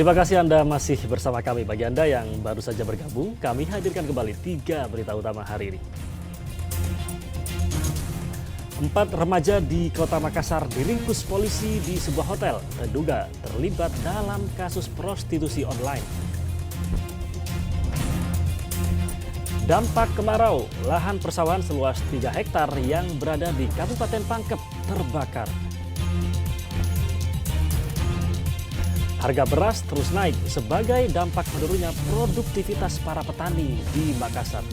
Terima kasih Anda masih bersama kami. Bagi Anda yang baru saja bergabung, kami hadirkan kembali 3 berita utama hari ini. 4 remaja di Kota Makassar diringkus polisi di sebuah hotel, terduga terlibat dalam kasus prostitusi online. Dampak kemarau, lahan persawahan seluas 3 hektar yang berada di Kabupaten Pangkep terbakar. Harga beras terus naik sebagai dampak menurunnya produktivitas para petani di Makassar.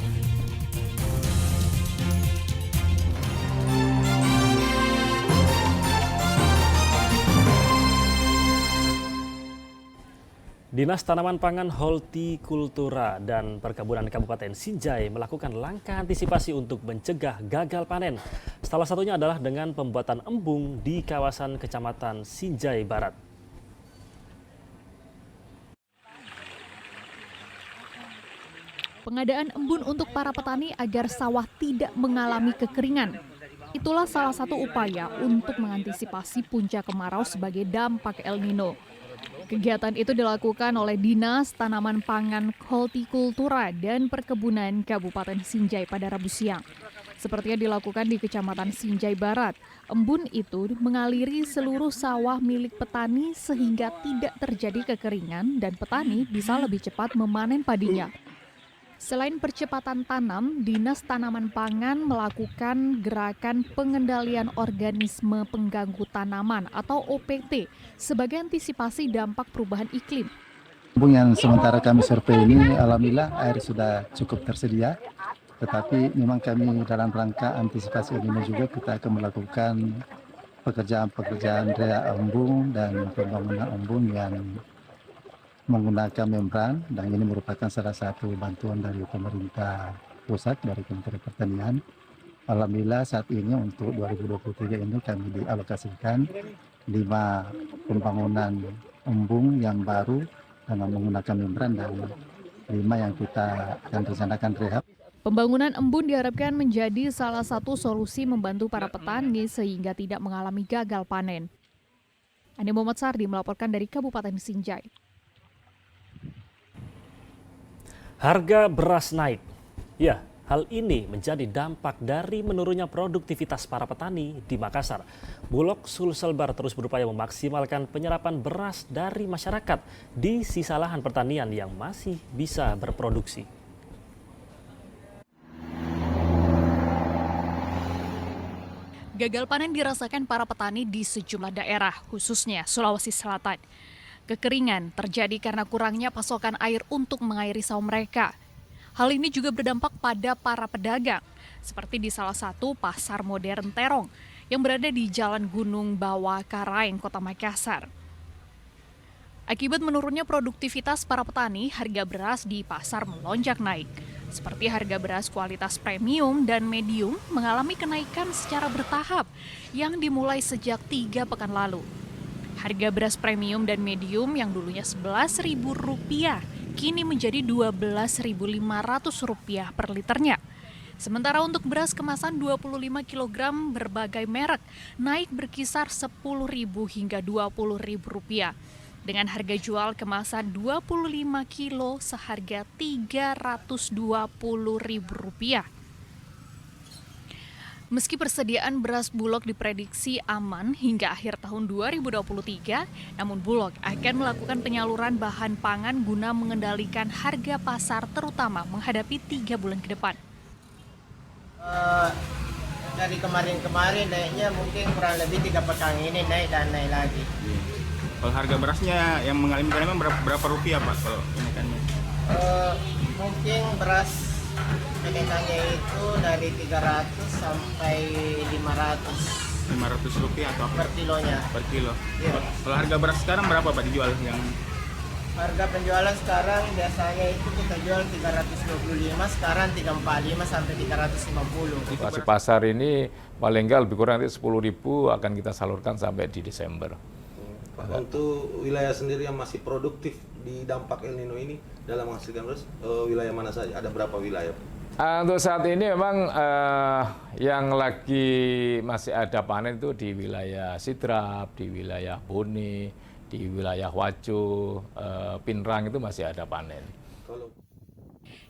Dinas Tanaman Pangan, Hortikultura dan Perkebunan Kabupaten Sinjai melakukan langkah antisipasi untuk mencegah gagal panen. Salah satunya adalah dengan pembuatan embung di kawasan Kecamatan Sinjai Barat. Pengadaan embun untuk para petani agar sawah tidak mengalami kekeringan. Itulah salah satu upaya untuk mengantisipasi puncak kemarau sebagai dampak El Nino. Kegiatan itu dilakukan oleh Dinas Tanaman Pangan, Hortikultura dan Perkebunan Kabupaten Sinjai pada Rabu siang. Seperti yang dilakukan di Kecamatan Sinjai Barat, embun itu mengaliri seluruh sawah milik petani sehingga tidak terjadi kekeringan dan petani bisa lebih cepat memanen padinya. Selain percepatan tanam, Dinas Tanaman Pangan melakukan gerakan pengendalian organisme pengganggu tanaman atau OPT sebagai antisipasi dampak perubahan iklim. Embung yang sementara kami survei ini, alhamdulillah air sudah cukup tersedia. Tetapi memang kami dalam rangka antisipasi ini juga kita akan melakukan pekerjaan-pekerjaan rea embung dan pembangunan embung yang menggunakan membran, dan ini merupakan salah satu bantuan dari pemerintah pusat, dari Kementerian Pertanian. Alhamdulillah saat ini untuk 2023 ini kami dialokasikan 5 pembangunan embung yang baru dengan menggunakan membran dan 5 yang kita akan rencanakan rehab. Pembangunan embun diharapkan menjadi salah satu solusi membantu para petani sehingga tidak mengalami gagal panen. Ani Muhammad Sardi melaporkan dari Kabupaten Sinjai. Harga beras naik. Ya, hal ini menjadi dampak dari menurunnya produktivitas para petani di Makassar. Bulog Sulselbar terus berupaya memaksimalkan penyerapan beras dari masyarakat di sisa lahan pertanian yang masih bisa berproduksi. Gagal panen dirasakan para petani di sejumlah daerah, khususnya Sulawesi Selatan. Kekeringan terjadi karena kurangnya pasokan air untuk mengairi sawah mereka. Hal ini juga berdampak pada para pedagang, seperti di salah satu pasar modern Terong yang berada di Jalan Gunung Bawah Karaeng, Kota Makassar. Akibat menurunnya produktivitas para petani, harga beras di pasar melonjak naik. Seperti harga beras kualitas premium dan medium mengalami kenaikan secara bertahap yang dimulai sejak 3 pekan lalu. Harga beras premium dan medium yang dulunya Rp11.000 kini menjadi Rp12.500 per liternya. Sementara untuk beras kemasan 25 kg berbagai merek naik berkisar Rp10.000 hingga Rp20.000 dengan harga jual kemasan 25 kilo seharga Rp320.000. Meski persediaan beras Bulog diprediksi aman hingga akhir tahun 2023, namun Bulog akan melakukan penyaluran bahan pangan guna mengendalikan harga pasar terutama menghadapi 3 bulan ke depan. Dari kemarin-kemarin naiknya mungkin kurang lebih 3 pekan ini naik dan naik lagi. Kalau harga berasnya yang mengalami kenaikan berapa rupiah Pak kalau kenaikannya? Mungkin beras kenaikannya itu dari 300 sampai 500. Rp500 atau apa? Per kilonya. Per kilo. Iya. Kalau harga beras sekarang berapa Pak dijual yang? Harga penjualan sekarang biasanya itu kita jual 325, sekarang 345 sampai 350. Situasi pasar ini paling enggak lebih kurang 10.000 akan kita salurkan sampai di Desember. Pak, untuk wilayah sendiri yang masih produktif di dampak El Nino ini dalam menghasilkan beras, wilayah mana saja? Ada berapa wilayah? Untuk saat ini memang yang lagi masih ada panen itu di wilayah Sidrap, di wilayah Bone, di wilayah Wajo, Pinrang itu masih ada panen.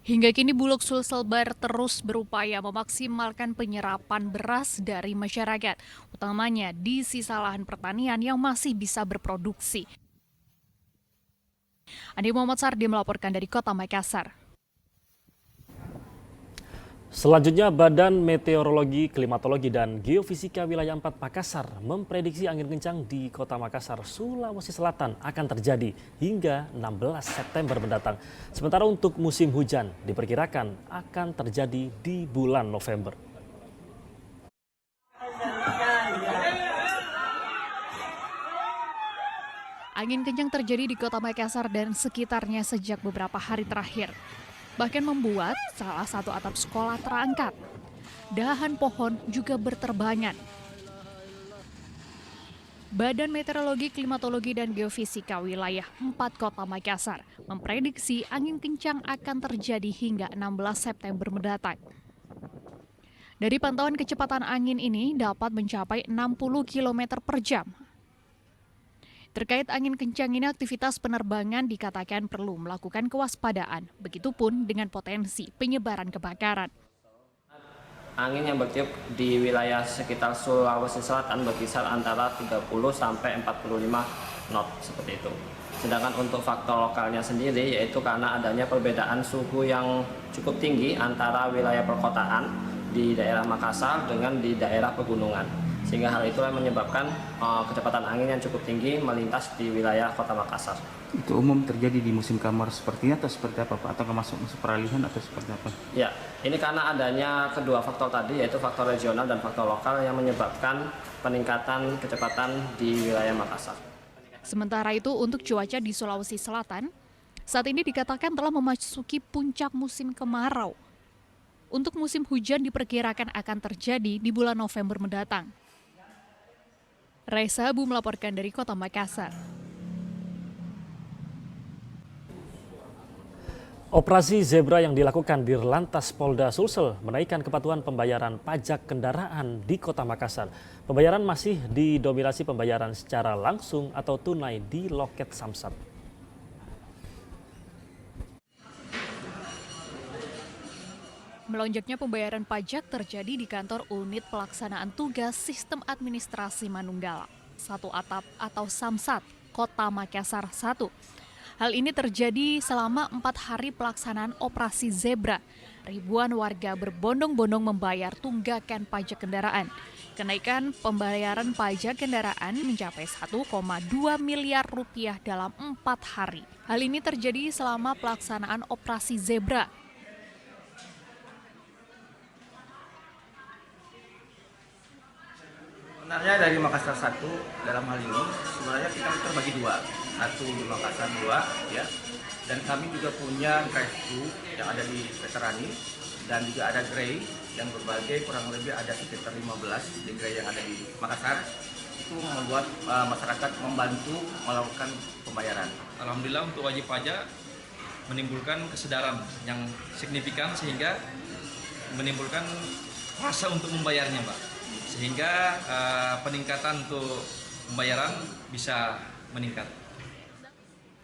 Hingga kini Bulog Sulselbar terus berupaya memaksimalkan penyerapan beras dari masyarakat, utamanya di sisa lahan pertanian yang masih bisa berproduksi. Andi Muhammad Sardi melaporkan dari Kota Makassar. Selanjutnya, Badan Meteorologi, Klimatologi, dan Geofisika Wilayah 4 Makassar memprediksi angin kencang di Kota Makassar, Sulawesi Selatan akan terjadi hingga 16 September mendatang. Sementara untuk musim hujan diperkirakan akan terjadi di bulan November. Angin kencang terjadi di Kota Makassar dan sekitarnya sejak beberapa hari terakhir. Bahkan membuat salah satu atap sekolah terangkat. Dahan pohon juga berterbangan. Badan Meteorologi, Klimatologi, dan Geofisika Wilayah 4 Kota Makassar memprediksi angin kencang akan terjadi hingga 16 September mendatang. Dari pantauan kecepatan angin ini dapat mencapai 60 km per jam. Terkait angin kencang ini, aktivitas penerbangan dikatakan perlu melakukan kewaspadaan, begitupun dengan potensi penyebaran kebakaran. Angin yang bertiup di wilayah sekitar Sulawesi Selatan berkisar antara 30 sampai 45 knot seperti itu. Sedangkan untuk faktor lokalnya sendiri yaitu karena adanya perbedaan suhu yang cukup tinggi antara wilayah perkotaan di daerah Makassar dengan di daerah pegunungan. Sehingga hal itulah menyebabkan kecepatan angin yang cukup tinggi melintas di wilayah Kota Makassar. Itu umum terjadi di musim kemarau seperti ini atau seperti apa Pak? Atau masuk peralihan atau seperti apa? Ya, ini karena adanya kedua faktor tadi yaitu faktor regional dan faktor lokal yang menyebabkan peningkatan kecepatan di wilayah Makassar. Sementara itu untuk cuaca di Sulawesi Selatan, saat ini dikatakan telah memasuki puncak musim kemarau. Untuk musim hujan diperkirakan akan terjadi di bulan November mendatang. Reza Abu melaporkan dari Kota Makassar. Operasi Zebra yang dilakukan di Lantas Polda Sulsel menaikkan kepatuhan pembayaran pajak kendaraan di Kota Makassar. Pembayaran masih didominasi pembayaran secara langsung atau tunai di loket Samsat. Melonjaknya pembayaran pajak terjadi di kantor Unit Pelaksanaan Tugas Sistem Administrasi Manunggala, Satu Atap atau Samsat, Kota Makassar 1. Hal ini terjadi selama 4 hari pelaksanaan operasi Zebra. Ribuan warga berbondong-bondong membayar tunggakan pajak kendaraan. Kenaikan pembayaran pajak kendaraan mencapai 1,2 miliar rupiah dalam 4 hari. Hal ini terjadi selama pelaksanaan operasi Zebra. Sebenarnya dari Makassar 1 dalam hal ini sebenarnya kita terbagi dua, satu di Makassar 2 ya, dan kami juga punya drive-thru yang ada di Veterani dan juga ada Grey yang berbagai kurang lebih ada sekitar 15 di Grey yang ada di Makassar. Itu membuat masyarakat membantu melakukan pembayaran. Alhamdulillah untuk wajib pajak menimbulkan kesadaran yang signifikan sehingga menimbulkan rasa untuk membayarnya, Mbak. Sehingga peningkatan untuk pembayaran bisa meningkat.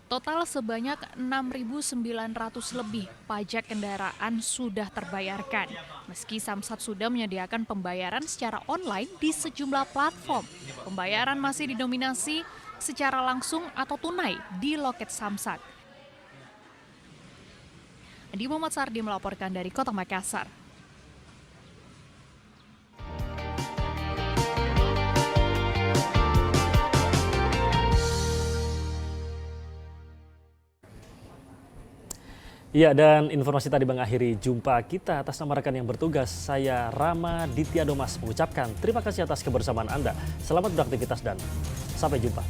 Total sebanyak 6.900 lebih pajak kendaraan sudah terbayarkan. Meski Samsat sudah menyediakan pembayaran secara online di sejumlah platform, pembayaran masih didominasi secara langsung atau tunai di loket Samsat. Andi Muhammad Sardi melaporkan dari Kota Makassar. Ya, dan informasi tadi mengakhiri jumpa kita. Atas nama rekan yang bertugas, saya Rama Ditya Domas mengucapkan terima kasih atas kebersamaan Anda. Selamat beraktivitas dan sampai jumpa.